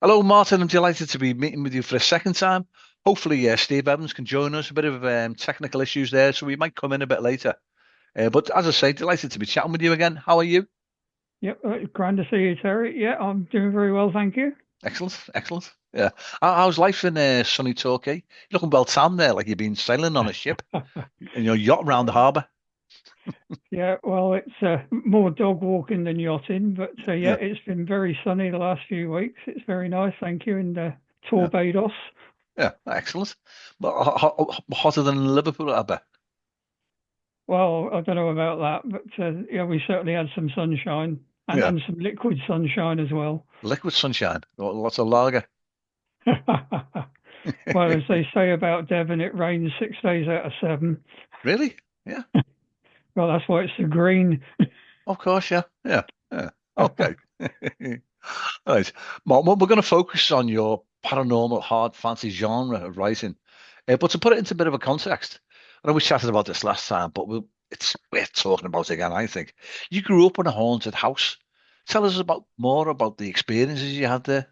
Hello, Martin. I'm delighted to be meeting with you for a second time. Hopefully, Steve Evans can join us. A bit of technical issues there, so we might come in a bit later. But as I say, delighted to be chatting with you again. How are you? Yep, grand to see you, Terry. Yeah, I'm doing very well, thank you. Excellent, excellent. Yeah. How's life in sunny Torquay? You're looking well tanned there, like you've been sailing on a ship and your yacht around the harbour. Yeah, well, it's more dog walking than yachting, but yeah, Yeah, it's been very sunny the last few weeks. It's very nice, thank you, in yeah, Torbados. yeah. Excellent. But hotter than Liverpool, I bet. Well, I don't know about that, but yeah, we certainly had some sunshine Yeah. and some liquid sunshine as well. Liquid sunshine. Lots of lager. Well, as they say about Devon, it rains 6 days out of seven. Really? Yeah. Well, that's why it's the green. Of course, yeah. Yeah. Yeah. Okay. Right. Mark, we're going to focus on your paranormal hard fantasy genre of writing. But to put it into a bit of a context, I know we chatted about this last time, but it's worth talking about again, I think. You grew up in a haunted house. Tell us about more about the experiences you had there.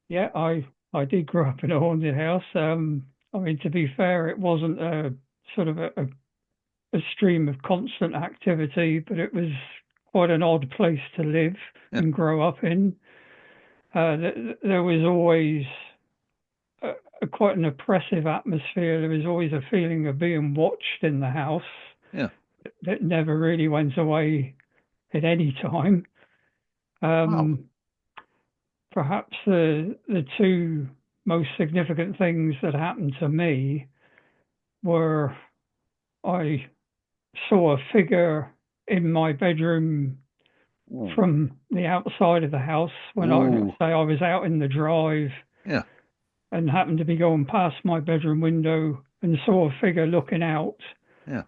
Yeah, I did grow up in a haunted house. I mean, to be fair, it wasn't a sort of a stream of constant activity, but it was quite an odd place to live Yeah. and grow up in. There was always a, quite an oppressive atmosphere. There was always a feeling of being watched in the house Yeah. that never really went away at any time. Wow. Um, Perhaps the two most significant things that happened to me were I saw a figure in my bedroom Ooh. from the outside of the house when Ooh. I was out in the drive Yeah. and happened to be going past my bedroom window and saw a figure looking out Yeah.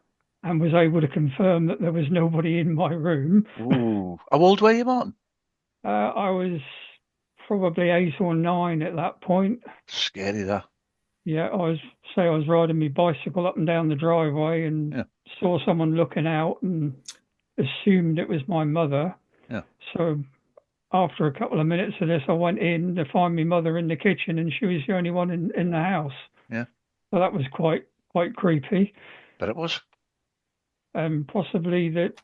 and was able to confirm that there was nobody in my room. Ooh. How old were you, Martin? I was probably 8 or 9 at that point. Scary that. Yeah, I was riding my bicycle up and down the driveway and Yeah. saw someone looking out and assumed it was my mother. Yeah. So after a couple of minutes of this, I went in to find my mother in the kitchen, and she was the only one in the house. Yeah. So that was quite creepy, Bet it was. and possibly that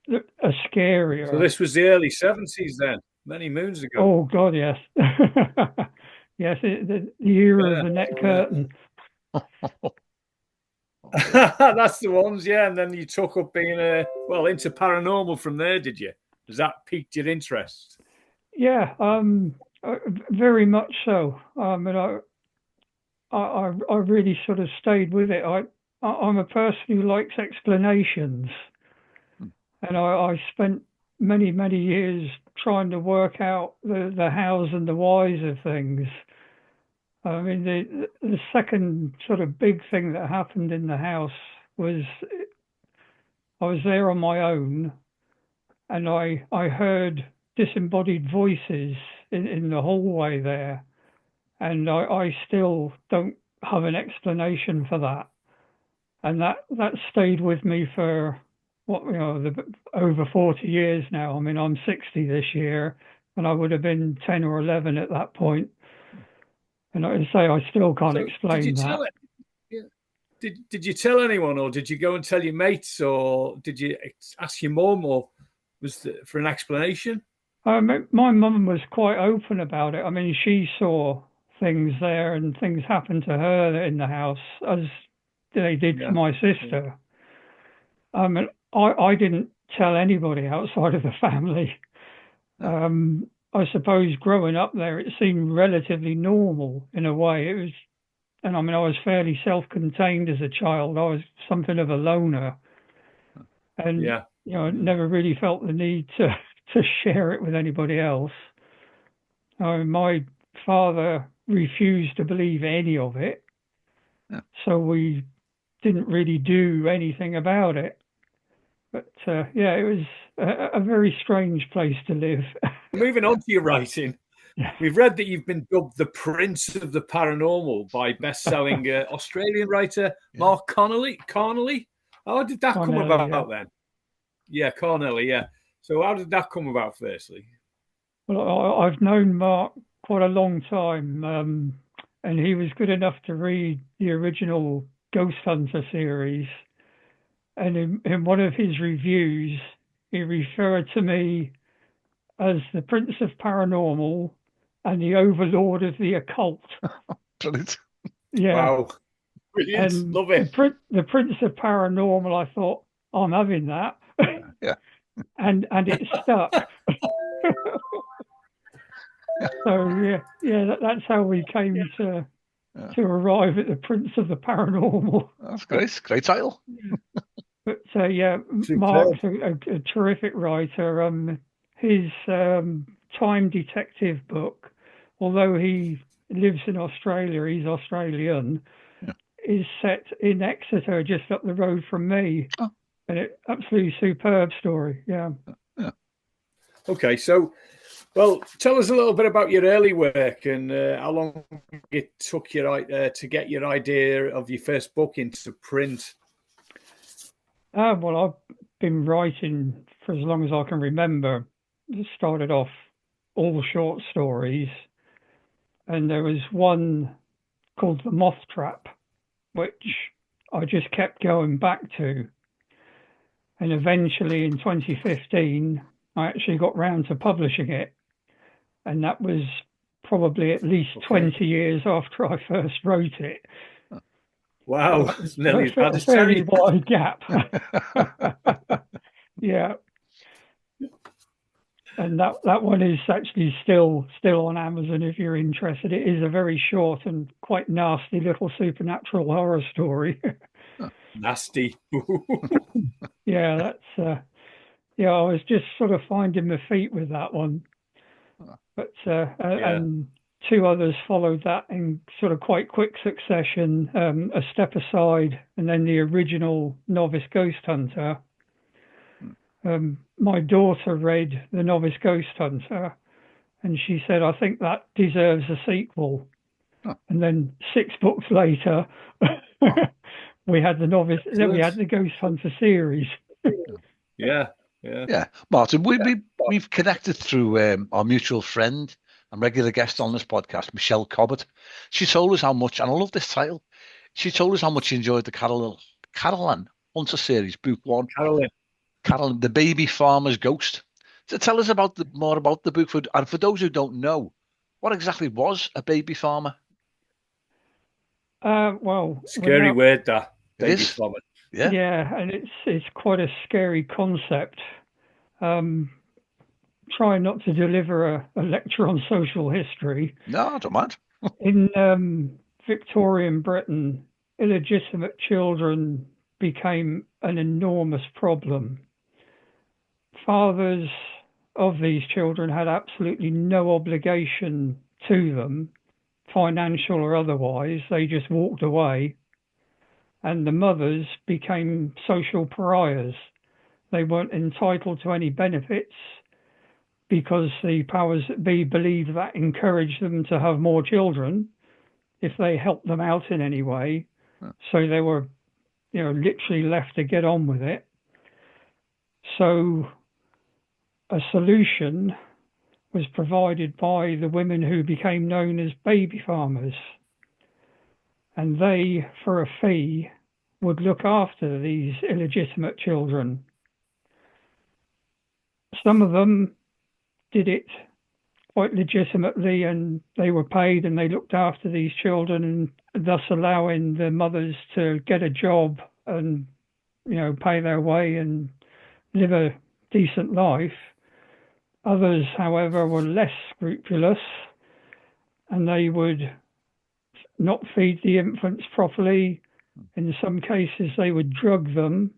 a So scarier. this was the early 70s then, many moons ago. Oh God, yes, yes, the era of Yeah, the net yeah. curtain. Oh dear. That's the ones, yeah. And then you took up being into paranormal from there, did you? Has that piqued your interest? Yeah, very much so. And I really sort of stayed with it. I'm a person who likes explanations, Hmm. and I spent many years trying to work out the hows and the whys of things. I mean, the second sort of big thing that happened in the house was I was there on my own, and I heard disembodied voices in the hallway there, and I still don't have an explanation for that. And that stayed with me for over 40 years now. I mean, I'm 60 this year, and I would have been 10 or 11 at that point. And I say I still can't So did you explain tell that. it? Yeah. Did you tell anyone, or did you go and tell your mates, or did you ask your mum, or for an explanation? My mum was quite open about it. I mean, she saw things there and things happened to her in the house as they did to Yeah, my yeah, sister. I didn't tell anybody outside of the family. Yeah. I suppose growing up there, it seemed relatively normal in a way. It was, and I mean, I was fairly self-contained as a child. I was something of a loner, and yeah. never really felt the need to to share it with anybody else. My father refused to believe any of it, Yeah. so we didn't really do anything about it. But yeah, it was a very strange place to live. Moving on to your writing, we've read that you've been dubbed the Prince of the Paranormal by best-selling Australian writer Yeah. Mark Carnelley. Carnelley, how did that come Carnelley, yeah. about then? Yeah, Carnelley. Yeah. So how did that come about? Firstly, Well, I've known Mark quite a long time, and he was good enough to read the original Ghost Hunter series. And in one of his reviews, he referred to me as the Prince of Paranormal and the Overlord of the Occult. Brilliant. Yeah. Wow. Brilliant. And Love it. the Prince of Paranormal, I thought, I'm having that. Yeah. and it stuck. So that's how we came to arrive at the Prince of the Paranormal. That's great. Great title. But Superb. Mark's a terrific writer. His Time Detective book, although he lives in Australia, he's Australian, is set in Exeter, just up the road from me. Oh. And it's absolutely superb story. Yeah. Okay, so, well, tell us a little bit about your early work and how long it took you to get your idea of your first book into print. Well, I've been writing for as long as I can remember. It started off all short stories, and there was one called The Moth Trap, which I just kept going back to. And eventually in 2015, I actually got round to publishing it. And that was probably at least 20 years after I first wrote it. Wow, it's nearly a fairly wide gap. Yeah. And that one is actually still on Amazon if you're interested. It is a very short and quite nasty little supernatural horror story. Nasty. Yeah, that's I was just sort of finding my feet with that one. But and two others followed that in sort of quite quick succession, A Step Aside and then the original Novice Ghost Hunter. My daughter read The Novice Ghost Hunter and she said, I think that deserves a sequel. And then 6 books later, we had the Novice, then we had the Ghost Hunter series. Yeah. Martin, we've connected through our mutual friend and regular guest on this podcast, Michelle Cobbett. She told us how much, and I love this title, she told us how much she enjoyed the Carolyn Hunter series, book 1. Carolyn, the baby farmer's ghost. So tell us more about the book, and for those who don't know, what exactly was a baby farmer? Well, scary word, that baby farmer. Yeah, and it's quite a scary concept. Try not to deliver a lecture on social history. No, I don't mind. In Victorian Britain, illegitimate children became an enormous problem. Fathers of these children had absolutely no obligation to them, financial or otherwise. They just walked away. And the mothers became social pariahs. They weren't entitled to any benefits because the powers that be believed that encouraged them to have more children if they helped them out in any way. So they were, literally left to get on with it. So a solution was provided by the women who became known as baby farmers. And they, for a fee, would look after these illegitimate children. Some of them did it quite legitimately and they were paid and they looked after these children and thus allowing the mothers to get a job and, pay their way and live a decent life. Others, however, were less scrupulous and they would not feed the infants properly. In some cases, they would drug them.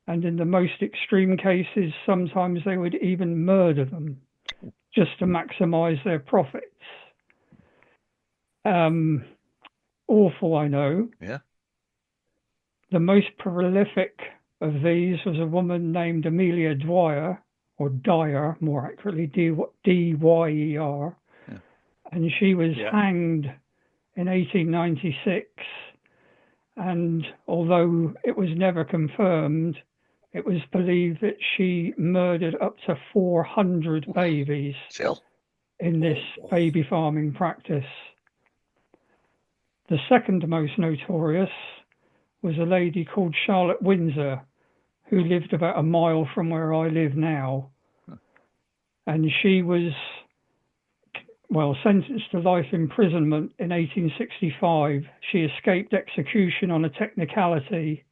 And in the most extreme cases, sometimes they would even murder them just to maximize their profits. Awful, I know. Yeah. The most prolific of these was a woman named Amelia Dwyer, or Dyer, more accurately, D-Y-E-R. Yeah. And she was hanged in 1896. And although it was never confirmed, it was believed that she murdered up to 400 babies. Still. in this baby farming practice. The second most notorious was a lady called Charlotte Windsor, who lived about a mile from where I live now. And she was, well, sentenced to life imprisonment in 1865. She escaped execution on a technicality,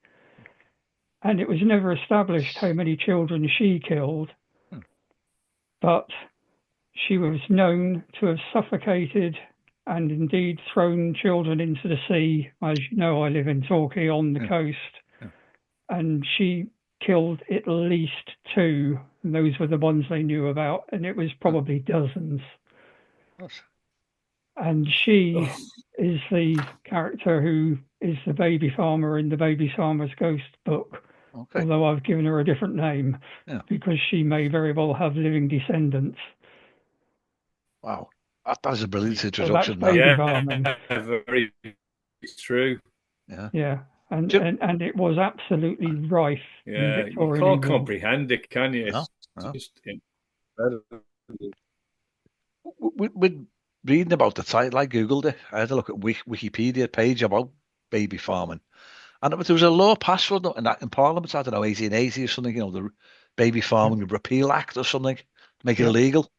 and it was never established how many children she killed. But she was known to have suffocated and indeed thrown children into the sea. As you know, I live in Torquay on the coast, and she killed at least 2, and those were the ones they knew about, and it was probably dozens. And she is the character who is the baby farmer in the Baby Farmer's Ghost book, although I've given her a different name because she may very well have living descendants. Wow, that's a brilliant introduction. So that's baby farming. Very true. Yeah. And it was absolutely rife. Yeah, you can't comprehend it, can you? No. Just incredible. With reading about the title, I googled it. I had a look at Wikipedia page about baby farming, and there was a law passed for it in Parliament. I don't know, 1880 or something. You know, the Baby Farming Repeal Act or something, to make it illegal.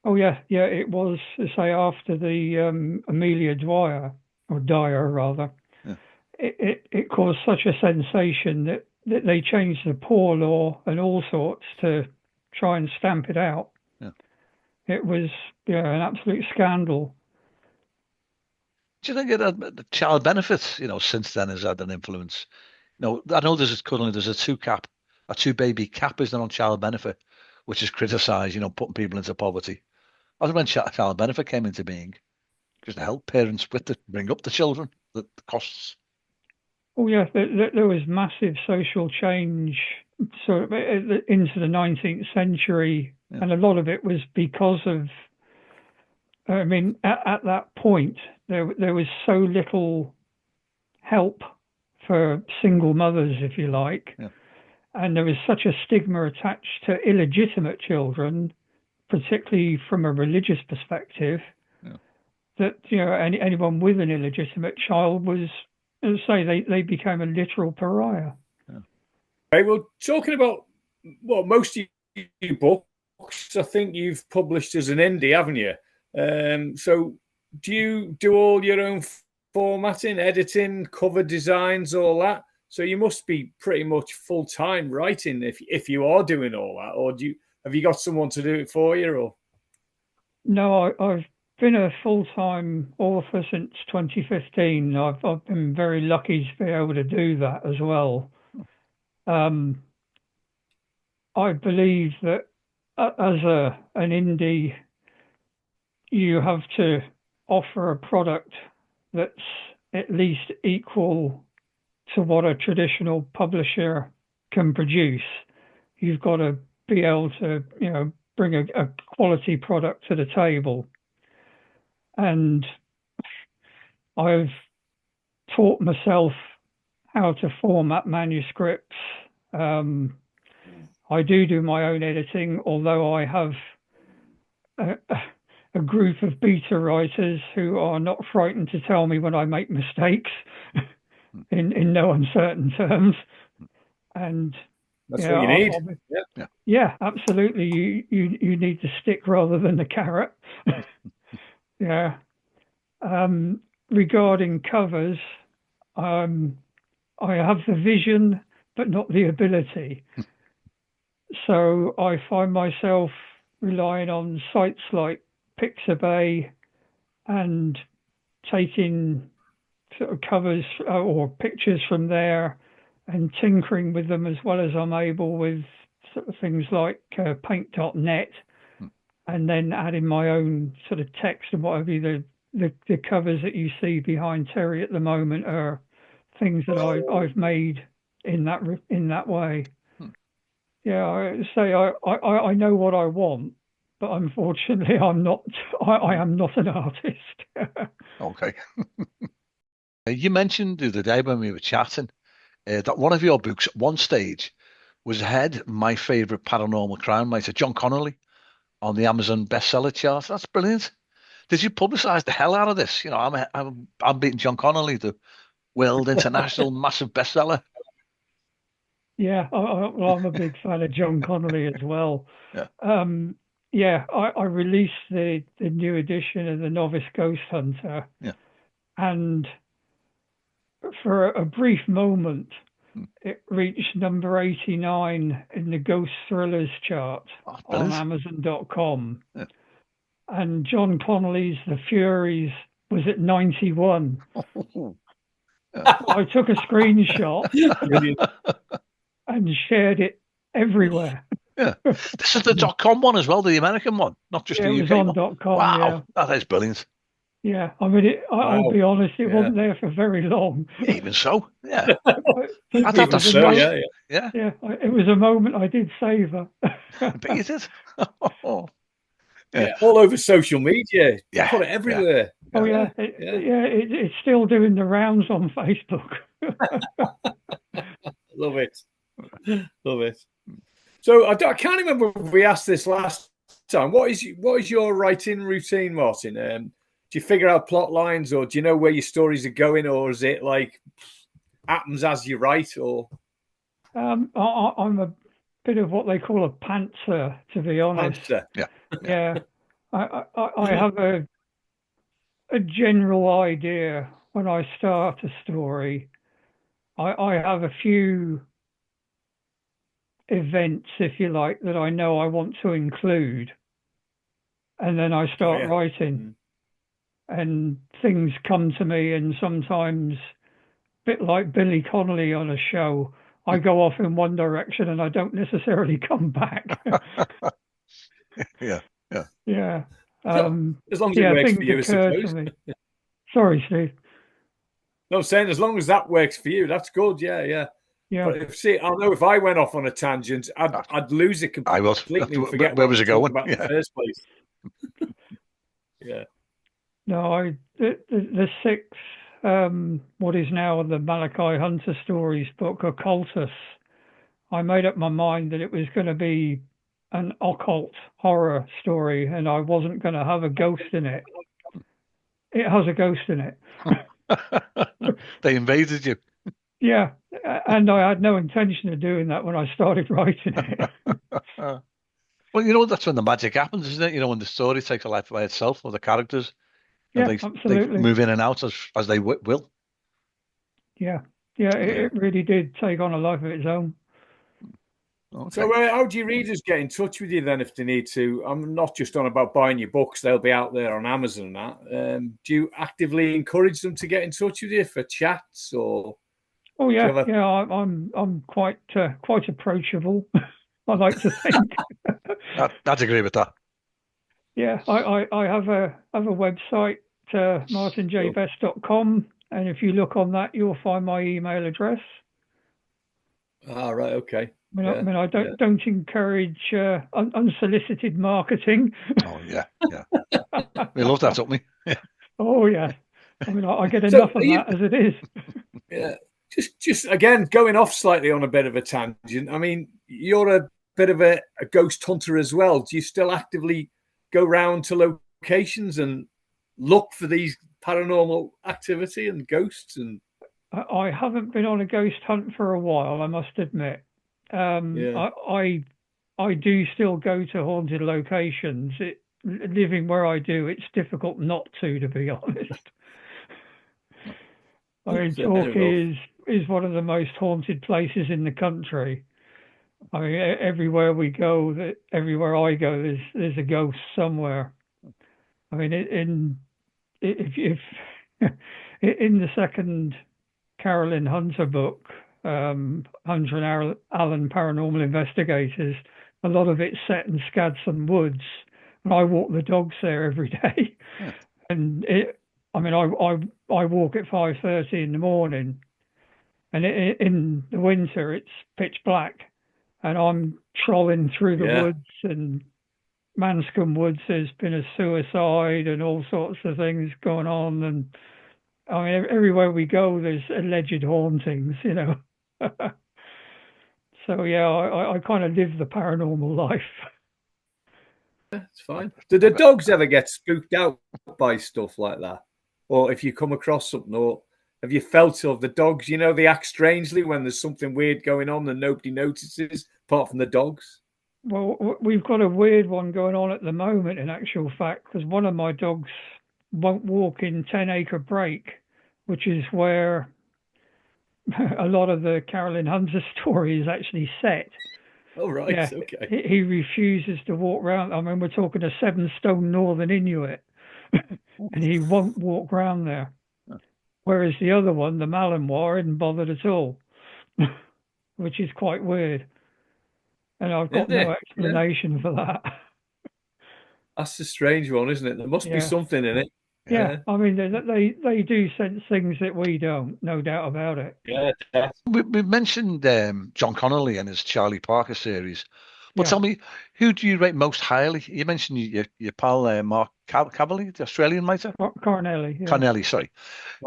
Oh yeah, it was, say, after the Amelia Dwyer, or Dyer rather. It caused such a sensation that they changed the poor law and all sorts to try and stamp it out. It was an absolute scandal. Do you think the child benefits, since then has had an influence? I know currently there's a 2 baby cap, isn't there, on child benefit, which is criticised, putting people into poverty. I was when child benefit came into being, just to help parents bring up the children, the costs. Oh yeah, there was massive social change sort of into the 19th century, and a lot of it was because of. I mean, at that point, there was so little help for single mothers, if you like, and there was such a stigma attached to illegitimate children, particularly from a religious perspective, that anyone with an illegitimate child was. And say they became a literal pariah. Okay, well, talking about most of your books, I think you've published as an indie, haven't you? So do you do all your own formatting, editing, cover designs, all that? So you must be pretty much full-time writing if you are doing all that, or have you got someone to do it for you? Or no, I've been a full-time author since 2015. I've been very lucky to be able to do that as well. I believe that as an indie, you have to offer a product that's at least equal to what a traditional publisher can produce. You've got to be able to, bring a quality product to the table. And I've taught myself how to format manuscripts. I do my own editing, although I have a group of beta writers who are not frightened to tell me when I make mistakes in no uncertain terms. And that's what you need. Yeah, absolutely. You need the stick rather than the carrot. Yeah. Regarding covers, I have the vision, but not the ability. So I find myself relying on sites like Pixabay and taking sort of covers or pictures from there and tinkering with them as well as I'm able with sort of things like paint.net, and then adding my own sort of text and whatever. The covers that you see behind Terry at the moment are things that I've made in that way. Yeah, I say I know what I want, but unfortunately I'm not. I am not an artist. Okay. You mentioned the other day when we were chatting that one of your books at one stage was ahead my favourite paranormal crime writer, John Connolly. on the Amazon bestseller chart. That's brilliant. Did you publicize the hell out of this? You know, I'm beating John Connolly, the world international massive bestseller. Yeah, well, I'm a big fan of John Connolly as well. Yeah. Yeah, I released the new edition of the Novice Ghost Hunter, Yeah. and for a brief moment, Hmm. it reached number 89 in the Ghost Thrillers chart Oh, on brilliant. Amazon.com. Yeah. And John Connolly's The Furies was at 91. Yeah. I took a screenshot and shared it everywhere. Yeah. This is the .com one as well, the American one, not just Yeah, the it UK was one. on .com, Wow, yeah. that is brilliant. Yeah, I mean, I'll Wow. be honest, it Yeah. wasn't there for very long. Even so, yeah. But I thought it was that's a so, mo- nice. yeah. Yeah, yeah, it was a moment I did savor. but you did. Yeah. Yeah, all over social media. Yeah, Put it everywhere. Oh yeah, Yeah. it's still doing the rounds on Facebook. Love it. Love it. So I can't remember if we asked this last time. What is your writing routine, Martin? Do you figure out plot lines, or do you know where your stories are going, or is it like happens as you write? Or I'm a bit of what they call a pantser, to be honest. answer? Yeah, I have a general idea when I start a story. I have a few events, if you like, that I know I want to include, and then I start writing, and things come to me, and sometimes, a bit like Billy Connolly on a show, I go off in one direction and I don't necessarily come back. Yeah. Yeah. As long as it works things for you, I occur suppose. to me. Sorry, Steve. No, I'm saying as long as that works for you, that's good. Yeah. Yeah. But I know if I went off on a tangent, I'd lose it I will. completely and forget Where was it going? about in the first place. Yeah. No, the six, what is now the Malachi Hunter Stories book, Occultus, I made up my mind that it was going to be an occult horror story, and I wasn't going to have a ghost in it. It has a ghost in it. They invaded you. Yeah, and I had no intention of doing that when I started writing it. Well, you know, that's when the magic happens, isn't it? You know, when the story takes a life by itself, or the characters, Yeah, they absolutely. move in and out as they will. Yeah, it really did take on a life of its own. Okay. So how do your readers get in touch with you then if they need to? I'm not just on about buying your books; they'll be out there on Amazon and that. Do you actively encourage them to get in touch with you for chats or? Oh yeah, I'm quite approachable. I like to think. I'd agree with that. Yeah, I have a website, martinjbest.com, and if you look on that, you'll find my email address. Ah, right, okay. I mean, I don't encourage unsolicited marketing. Oh yeah. We love that, don't we? Oh yeah. I mean, I get enough of that as it is. Yeah. Just again, going off slightly on a bit of a tangent. I mean, you're a bit of a ghost hunter as well. Do you still actively go round to locations and look for these paranormal activity and ghosts? And I haven't been on a ghost hunt for a while, I must admit. I do still go to haunted locations. Living where I do, it's difficult not to be honest. I mean, Torquay is one of the most haunted places in the country. I mean, everywhere we go, everywhere I go, there's a ghost somewhere. I mean, if in the second Carolyn Hunter book, Hunter and Allen Paranormal Investigators, a lot of it's set in Scadson Woods, and I walk the dogs there every day. Yeah. And I walk at 5:30 in the morning, and in the winter it's pitch black, and I'm trolling through the woods, and Manscombe Woods, there's been a suicide and all sorts of things going on, and I mean everywhere we go there's alleged hauntings, you know. So yeah, I kind of live the paranormal life. It's fine. Do the dogs ever get spooked out by stuff like that? Or if you come across something, or have you felt of the dogs, you know, they act strangely when there's something weird going on and nobody notices, apart from the dogs? Well, we've got a weird one going on at the moment, in actual fact, because one of my dogs won't walk in 10 Acre Break, which is where a lot of the Carolyn Hunter story is actually set. Oh, right. Yeah, Okay. he refuses to walk round. I mean, we're talking a 7 stone Northern Inuit, and he won't walk round there. Whereas the other one, the Malinois, isn't bothered at all, which is quite weird. And I've got Isn't no it? explanation for that. That's a strange one, isn't it? There must be Yeah. something in it. Yeah, I mean they do sense things that we don't, no doubt about it. Yeah. We mentioned John Connolly and his Charlie Parker series, but Yeah. tell me, who do you rate most highly? You mentioned your pal Mark Carnelley, the Australian writer. Carnelley. Yeah. Carnelley, sorry.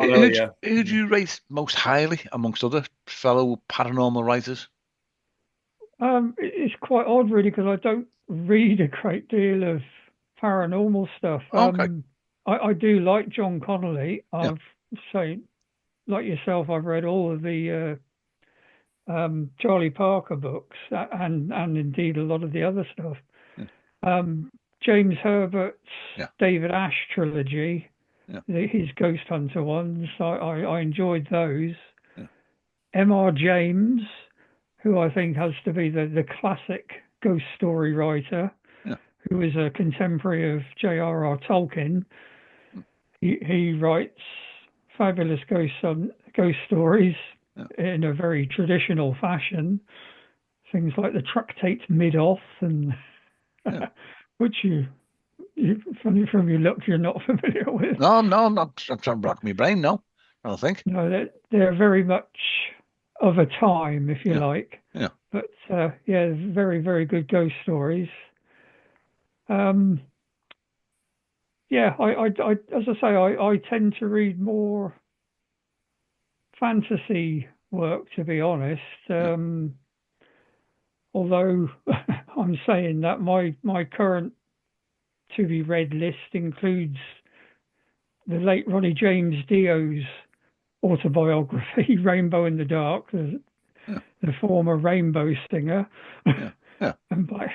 Yeah. Who do you rate most highly amongst other fellow paranormal writers? It's quite odd, really, because I don't read a great deal of paranormal stuff. Okay. I do like John Connolly. Yeah. I've say, like yourself, I've read all of the Charlie Parker books and indeed a lot of the other stuff. Yeah. James Herbert's Yeah. David Ash trilogy, Yeah. his Ghost Hunter ones, I enjoyed those. Yeah. M.R. James, who I think has to be the classic ghost story writer, Yeah. who is a contemporary of J.R.R. Tolkien. He writes fabulous ghost stories in a very traditional fashion. Things like the Tractate Midoth, and which you from your look, you're not familiar with. No, I'm not. I'm trying to rack my brain. No, I don't think. No, they're very much of a time, if you like. Yeah. But very, very good ghost stories. I as I say, I tend to read more fantasy work, to be honest. Although I'm saying that my current to be read list includes the late Ronnie James Dio's autobiography, Rainbow in the Dark, the former Rainbow singer, and by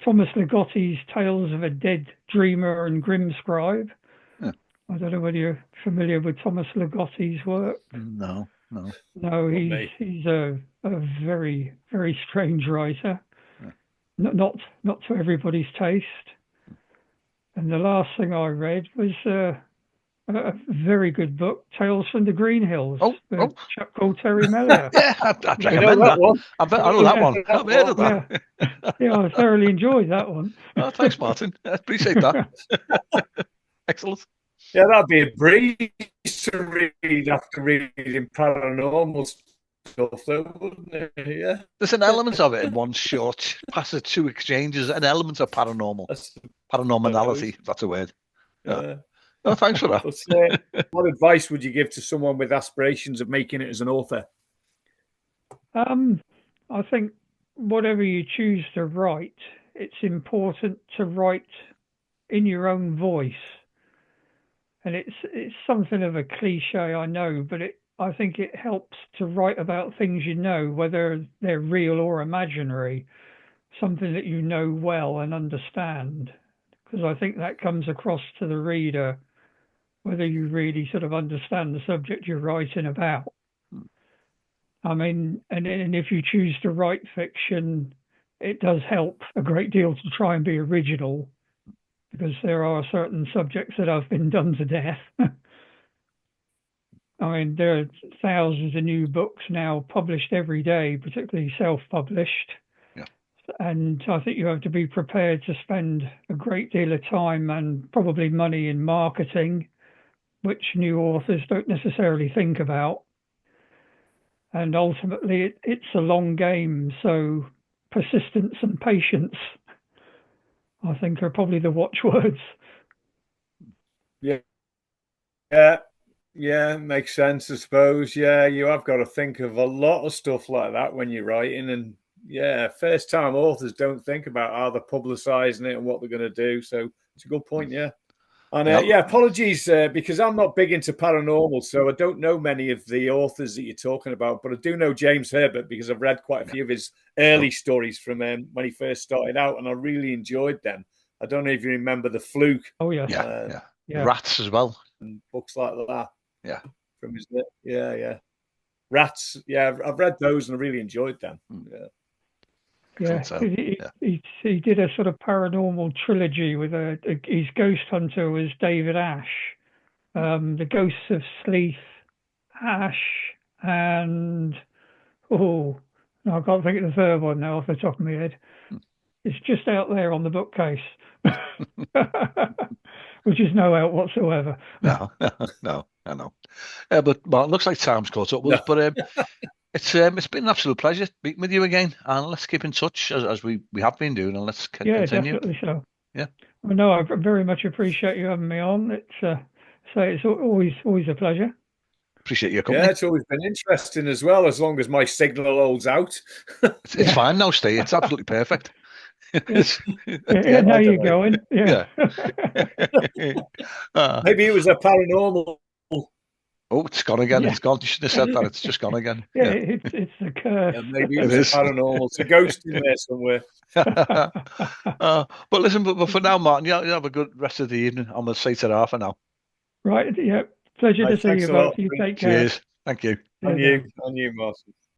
Thomas Ligotti's Tales of a Dead Dreamer and Grim Scribe. I don't know whether you're familiar with Thomas Ligotti's work. No. No, he's a very, very strange writer. Not to everybody's taste. And the last thing I read was a very good book, Tales from the Green Hills, a chap called Terry Mellier. Yeah, I'd recommend that one. I know that one. I've heard of that. Yeah, I thoroughly enjoyed that one. Oh, thanks, Martin. I appreciate that. Excellent. Yeah, that'd be a breeze to read after reading paranormal stuff, though, wouldn't it? Yeah. There's an element of it in one short pass of 2 exchanges, an element of paranormality, if that's a word. Yeah. Oh, thanks for that. But, what advice would you give to someone with aspirations of making it as an author? I think whatever you choose to write, it's important to write in your own voice. And it's something of a cliche, I know, but I think it helps to write about things you know, whether they're real or imaginary, something that you know well and understand. Because I think that comes across to the reader, whether you really sort of understand the subject you're writing about. I mean, and if you choose to write fiction, it does help a great deal to try and be original, because there are certain subjects that have been done to death. I mean, there are thousands of new books now published every day, particularly self-published. Yeah. And I think you have to be prepared to spend a great deal of time and probably money in marketing, which new authors don't necessarily think about. And ultimately, it's a long game, so persistence and patience, I think, are probably the watchwords. Yeah, makes sense, I suppose. Yeah, you have got to think of a lot of stuff like that when you're writing, and first time authors don't think about how they're publicising it and what they're going to do. So it's a good point, yeah. And apologies because I'm not big into paranormal, so I don't know many of the authors that you're talking about, but I do know James Herbert because I've read quite a few of his early stories from when he first started out, and I really enjoyed them. I don't know if you remember The Fluke. Oh, yes. Yeah. Rats as well. And books like that. Yeah. From his, Rats. Yeah, I've read those and I really enjoyed them. Yeah. He did a sort of paranormal trilogy with his ghost hunter was David Ash, the Ghosts of Sleeth, Ash, and I can't think of the third one now off the top of my head. It's just out there on the bookcase, which is no help whatsoever. No, I know. But Martin, looks like time's caught up with us. But it's been an absolute pleasure speaking with you again, and let's keep in touch as we have been doing, and let's continue. Yeah, definitely so. Yeah. Well, no, I very much appreciate you having me on. It's always a pleasure. Appreciate your company. Yeah, it's always been interesting as well, as long as my signal holds out. It's fine now, Steve. It's absolutely perfect. Now you're going. Yeah. Maybe it was a paranormal. Oh, it's gone again. It's gone. You shouldn't have said that. It's just gone again. It's a curse. Maybe it was paranormal. It's a ghost in there somewhere. But listen, but for now, Martin, you have a good rest of the evening. I'm going to say ta-ra for now. Right. Yeah. Pleasure to see you both. You take care. Cheers. Thank you. And you, Martin.